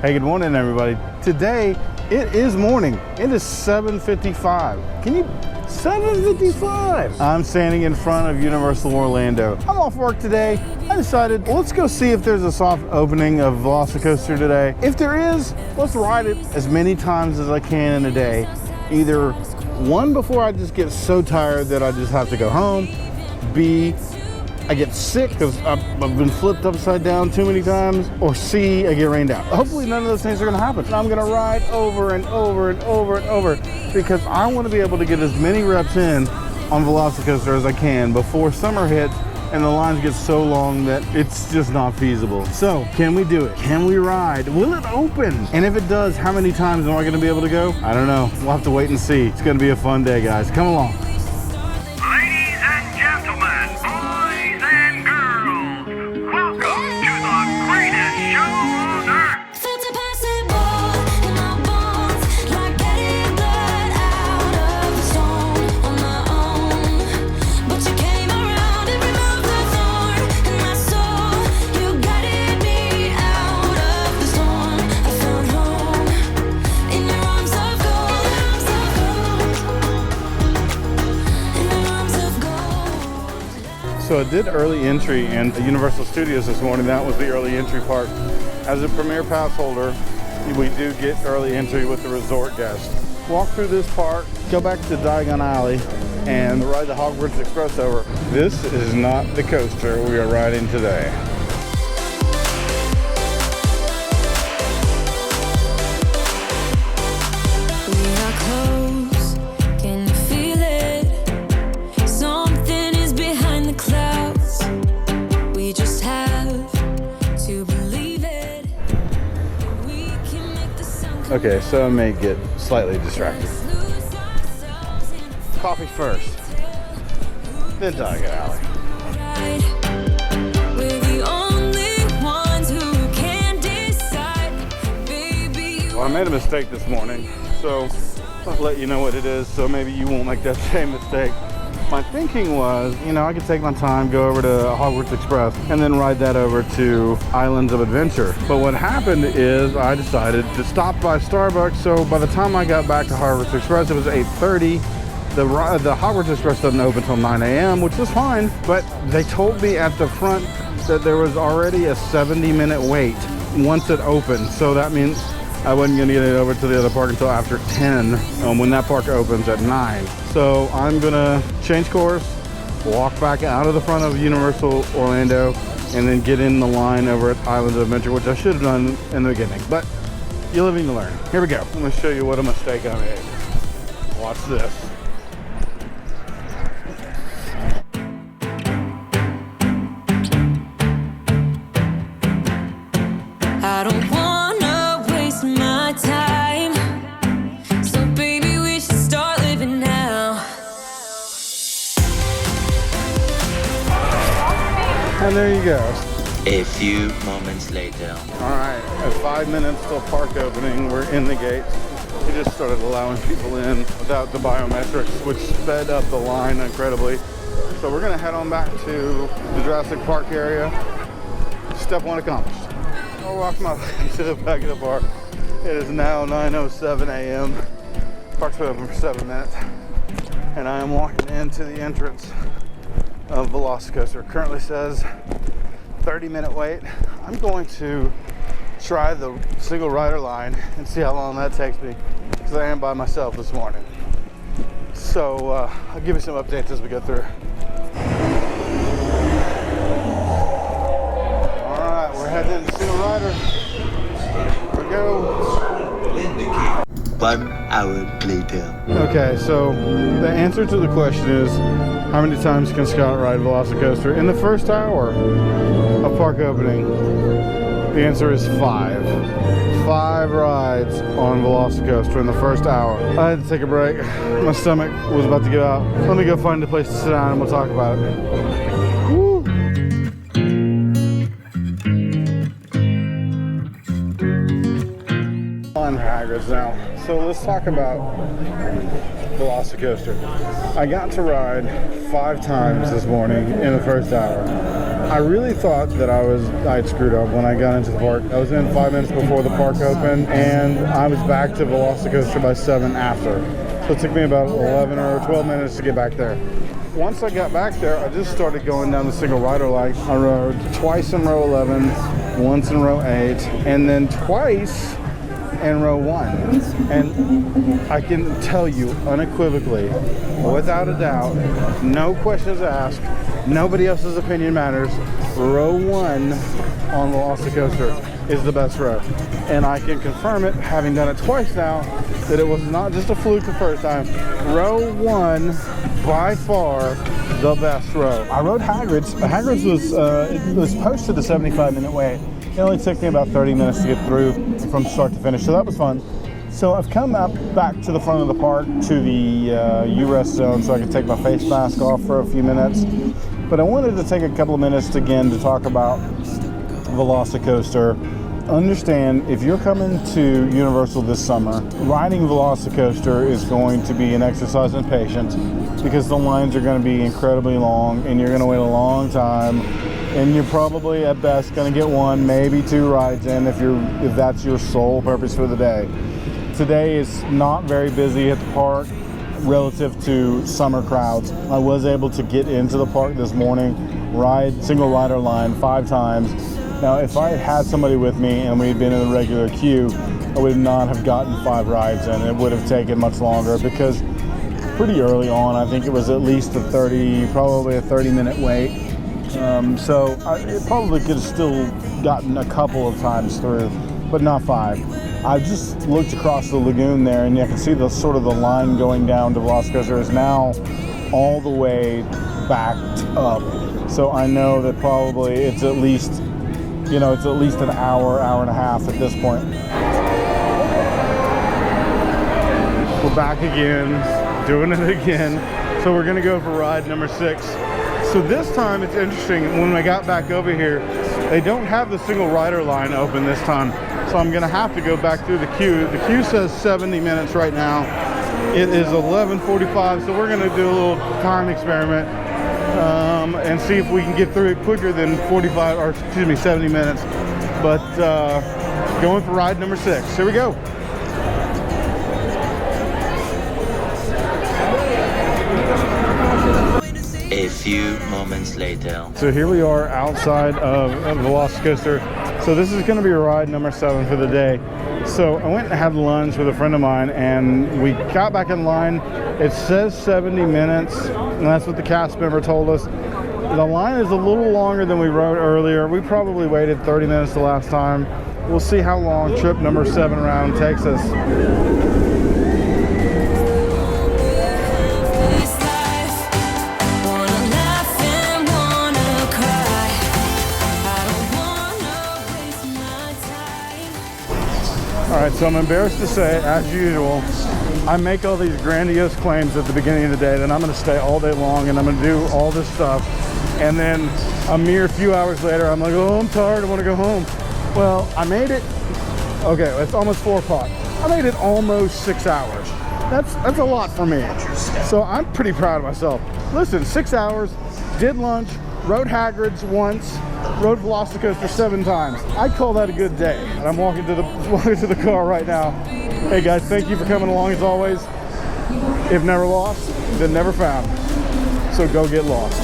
Hey, good morning, everybody. Today, it is morning. It is 7:55. Can you? 7:55. I'm standing in front of Universal Orlando. I'm off work today. I decided, well, let's go see if there's a soft opening of Velocicoaster today. If there is, let's ride it as many times as I can in a day. Either one, before I just get so tired that I just have to go home. B, I get sick because I've been flipped upside down too many times. Or C, I get rained out. Hopefully none of those things are gonna happen. I'm gonna ride over and over and over and over because I want to be able to get as many reps in on Velocicoaster as I can before summer hits and the lines get so long that it's just not feasible. So, can we do it? Can we ride? Will it open? And if it does, how many times am I gonna be able to go? I don't know. We'll have to wait and see. It's gonna be a fun day, guys. Come along. So I did early entry in Universal Studios this morning. That was the early entry part. As a Premier Pass holder, we do get early entry with the resort guests. Walk through this park, go back to Diagon Alley, and ride the Hogwarts Express over. This is not the coaster we are riding today. Okay, so I may get slightly distracted. Coffee first, then Diagon Alley. Well, I made a mistake this morning, so I'll let you know what it is, so maybe you won't make that same mistake. My thinking was, you know, I could take my time, go over to Hogwarts Express, and then ride that over to Islands of Adventure. But what happened is I decided to stop by Starbucks, so by the time I got back to Hogwarts Express, it was 8:30. The Hogwarts Express doesn't open until 9 a.m., which is fine, but they told me at the front that there was already a 70-minute wait once it opened, so that means I wasn't going to get it over to the other park until after 10 when that park opens at 9. So I'm going to change course, walk back out of the front of Universal Orlando, and then get in the line over at Islands of Adventure, which I should have done in the beginning. But you're living to learn. Here we go. I'm going to show you what a mistake I made. Watch this. I don't wanna waste my time, so baby we should start living now. And there you go. A few moments later. All right, at 5 minutes till park opening, we're in the gates. We just started allowing people in without the biometrics, which sped up the line incredibly. So we're gonna head on back to the Jurassic Park area. Step one accomplished. I'll walk my way to the back of the park. It is now 9:07 a.m. Park's been open for 7 minutes. And I am walking into the entrance of Velocicoaster. Currently says 30-minute wait. I'm going to try the single rider line and see how long that takes me, because I am by myself this morning. So I'll give you some updates as we go through. Alright, we're heading to single rider. Here we go. 1 hour later. Okay, so the answer to the question is, how many times can Scott ride Velocicoaster in the first hour of park opening? The answer is 5. 5 rides on Velocicoaster in the first hour. I had to take a break. My stomach was about to give out. Let me go find a place to sit down and we'll talk about it. Woo! On Hagrid's now. So let's talk about Velocicoaster. I got to ride 5 times this morning in the first hour. I really thought that I'd screwed up when I got into the park. I was in 5 minutes before the park opened, and I was back to Velocicoaster by 7 after. So it took me about 11 or 12 minutes to get back there. Once I got back there, I just started going down the single rider line. I rode twice in row 11, once in row 8, and then twice in row 1. And I can tell you unequivocally, without a doubt, no questions asked, nobody else's opinion matters, row 1 on Velocicoaster is the best row. And I can confirm it, having done it twice now, that it was not just a fluke the first time. Row 1, by far, the best row. I rode Hagrid's. Hagrid's was posted a 75-minute wait. It only took me about 30 minutes to get through from start to finish, so that was fun. So I've come up back to the front of the park to the U-Rest zone so I could take my face mask off for a few minutes. But I wanted to take a couple of minutes again to talk about Velocicoaster. Understand, if you're coming to Universal this summer, riding Velocicoaster is going to be an exercise in patience because the lines are going to be incredibly long and you're going to wait a long time, and you're probably at best going to get 1, maybe 2 rides in if that's your sole purpose for the day. Today is not very busy at the park relative to summer crowds. I was able to get into the park this morning, ride single rider line 5 times. Now, if I had somebody with me and we'd been in a regular queue, I would not have gotten 5 rides in. It would have taken much longer because pretty early on, I think it was at least probably a 30-minute wait. So it probably could have still gotten a couple of times through, but not 5. I just looked across the lagoon there, and I can see the sort of the line going down to Velocicoaster is now all the way backed up. So I know that probably it's at least an hour and a half at this point. We're back again, doing it again. So we're gonna go for ride number 6. So this time it's interesting, when I got back over here, they don't have the single rider line open this time. So I'm gonna have to go back through the queue. The queue says 70 minutes right now. It is 11:45, so we're gonna do a little time experiment and see if we can get through it quicker than 70 minutes. But going for ride number 6. Here we go. A few moments later. So here we are outside of Velocicoaster. So this is going to be ride number 7 for the day. So I went and had lunch with a friend of mine, and we got back in line. It says 70 minutes, and that's what the cast member told us. The line is a little longer than we rode earlier. We probably waited 30 minutes the last time. We'll see how long trip number 7 around takes us. All right, so I'm embarrassed to say, as usual, I make all these grandiose claims at the beginning of the day that I'm gonna stay all day long and I'm gonna do all this stuff. And then a mere few hours later, I'm like, oh, I'm tired, I wanna go home. Well, I made it, okay, it's almost 4 o'clock. I made it almost 6 hours. That's a lot for me. So I'm pretty proud of myself. Listen, 6 hours, did lunch, rode Hagrid's once, rode Velocicoaster 7 times. I'd call that a good day. And I'm walking to the car right now. Hey guys, thank you for coming along as always. If never lost, then never found. So go get lost.